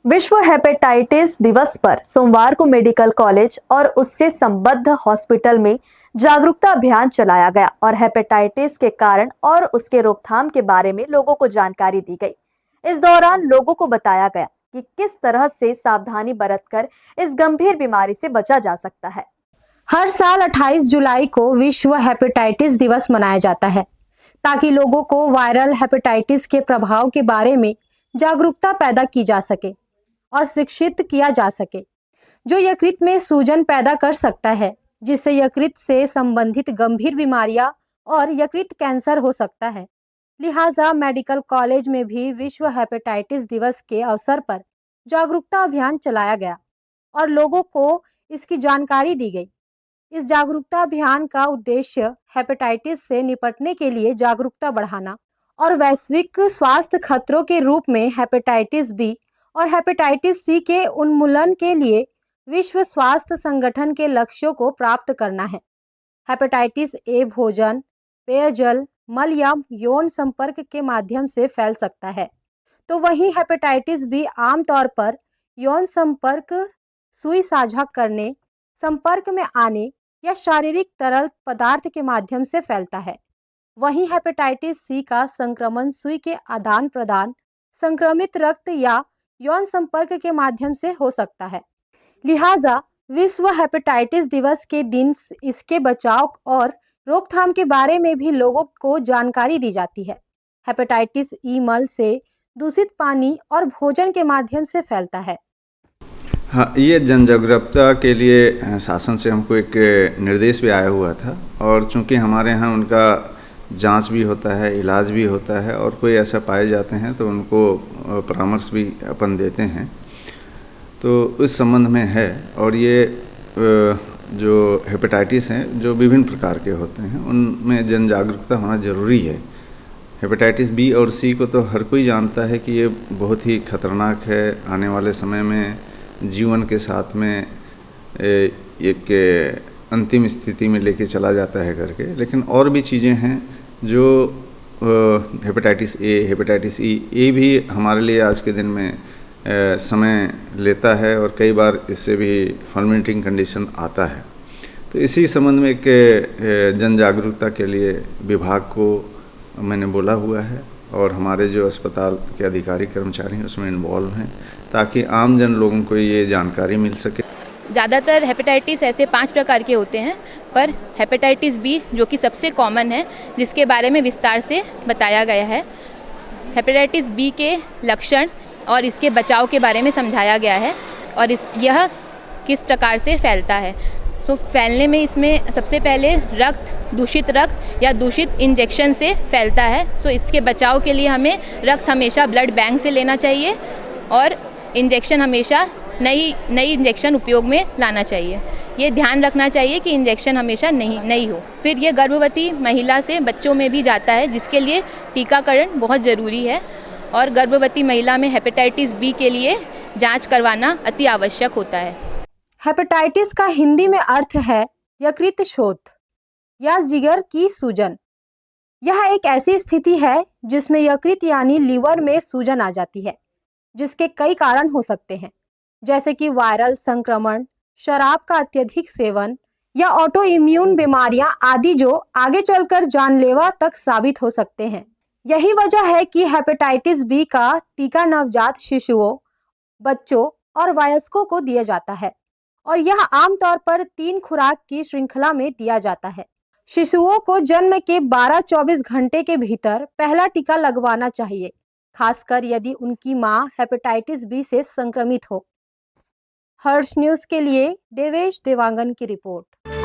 विश्व हेपेटाइटिस दिवस पर सोमवार को मेडिकल कॉलेज और उससे संबद्ध हॉस्पिटल में जागरूकता अभियान चलाया गया और हेपेटाइटिस के कारण और उसके रोकथाम के बारे में लोगों को जानकारी दी गई। इस दौरान लोगों को बताया गया कि किस तरह से सावधानी बरतकर इस गंभीर बीमारी से बचा जा सकता है। हर साल 28 जुलाई को विश्व हेपेटाइटिस दिवस मनाया जाता है ताकि लोगों को वायरल हेपेटाइटिस के प्रभाव के बारे में जागरूकता पैदा की जा सके और शिक्षित किया जा सके, जो यकृत में सूजन पैदा कर सकता है, जिससे यकृत से संबंधित गंभीर बीमारियां और यकृत कैंसर हो सकता है। लिहाजा मेडिकल कॉलेज में भी विश्व हेपेटाइटिस दिवस के अवसर पर जागरूकता अभियान चलाया गया और लोगों को इसकी जानकारी दी गई। इस जागरूकता अभियान का उद्देश्य हेपेटाइटिस से निपटने के लिए जागरूकता बढ़ाना और वैश्विक स्वास्थ्य खतरों के रूप में हेपेटाइटिस बी और हेपेटाइटिस सी के उन्मूलन के लिए विश्व स्वास्थ्य संगठन के लक्ष्यों को प्राप्त करना है। हेपेटाइटिस ए भोजन, पेयजल, मल या यौन संपर्क के माध्यम से फैल सकता है, तो वहीं हेपेटाइटिस बी आमतौर पर यौन संपर्क, सुई साझा करने, संपर्क में आने या शारीरिक तरल पदार्थ के माध्यम से फैलता है। वहीं हेपेटाइटिस सी का संक्रमण सुई के आदान प्रदान, संक्रमित रक्त या यौन संपर्क के माध्यम से हो सकता है। लिहाजा विश्व हेपेटाइटिस दिवस के दिन इसके बचाव और रोकथाम के बारे में भी लोगों को जानकारी दी जाती है। हेपेटाइटिस ई मल से, दूषित पानी और भोजन के माध्यम से फैलता है। हाँ, ये जन जागरूकता के लिए शासन से हमको एक निर्देश भी आया हुआ था और चूंकि हमारे यहाँ उनका जांच भी होता है, इलाज भी होता है और कोई ऐसा पाए जाते हैं तो उनको परामर्श भी अपन देते हैं, तो इस संबंध में है। और ये जो हेपेटाइटिस हैं जो विभिन्न प्रकार के होते हैं उनमें जन जागरूकता होना ज़रूरी है। हेपेटाइटिस बी और सी को तो हर कोई जानता है कि ये बहुत ही खतरनाक है, आने वाले समय में जीवन के साथ में एक अंतिम स्थिति में लेके चला जाता है करके। लेकिन और भी चीज़ें हैं जो हेपेटाइटिस ए, हेपेटाइटिस ई, ये भी हमारे लिए आज के दिन में समय लेता है और कई बार इससे भी फर्मेंटिंग कंडीशन आता है। तो इसी संबंध में एक जन जागरूकता के लिए विभाग को मैंने बोला हुआ है और हमारे जो अस्पताल के अधिकारी कर्मचारी हैं उसमें इन्वॉल्व हैं ताकि आम जन लोगों को ये जानकारी मिल सके। ज़्यादातर हेपेटाइटिस ऐसे 5 प्रकार के होते हैं, पर हेपेटाइटिस बी जो कि सबसे कॉमन है, जिसके बारे में विस्तार से बताया गया है। हेपेटाइटिस बी के लक्षण और इसके बचाव के बारे में समझाया गया है और यह किस प्रकार से फैलता है। फैलने में इसमें सबसे पहले दूषित रक्त या दूषित इंजेक्शन से फैलता है। इसके बचाव के लिए हमें रक्त हमेशा ब्लड बैंक से लेना चाहिए और इंजेक्शन हमेशा नई इंजेक्शन उपयोग में लाना चाहिए। ये ध्यान रखना चाहिए कि इंजेक्शन हमेशा नई हो। फिर ये गर्भवती महिला से बच्चों में भी जाता है, जिसके लिए टीकाकरण बहुत ज़रूरी है और गर्भवती महिला में हेपेटाइटिस बी के लिए जांच करवाना अति आवश्यक होता है। हेपेटाइटिस का हिंदी में अर्थ है यकृत शोथ या जिगर की सूजन। यह एक ऐसी स्थिति है जिसमें यकृत यानी लीवर में सूजन आ जाती है, जिसके कई कारण हो सकते हैं, जैसे कि वायरल संक्रमण, शराब का अत्यधिक सेवन या ऑटो इम्यून बीमारियां आदि, जो आगे चलकर जानलेवा तक साबित हो सकते हैं। यही वजह है कि हेपेटाइटिस बी का टीका नवजात शिशुओं, बच्चों और वयस्कों को दिया जाता है और यह आमतौर पर 3 खुराक की श्रृंखला में दिया जाता है। शिशुओं को जन्म के 12-24 घंटे के भीतर पहला टीका लगवाना चाहिए, खासकर यदि उनकी मां हेपेटाइटिस बी से संक्रमित हो। हर्ष न्यूज़ के लिए देवेश देवांगन की रिपोर्ट।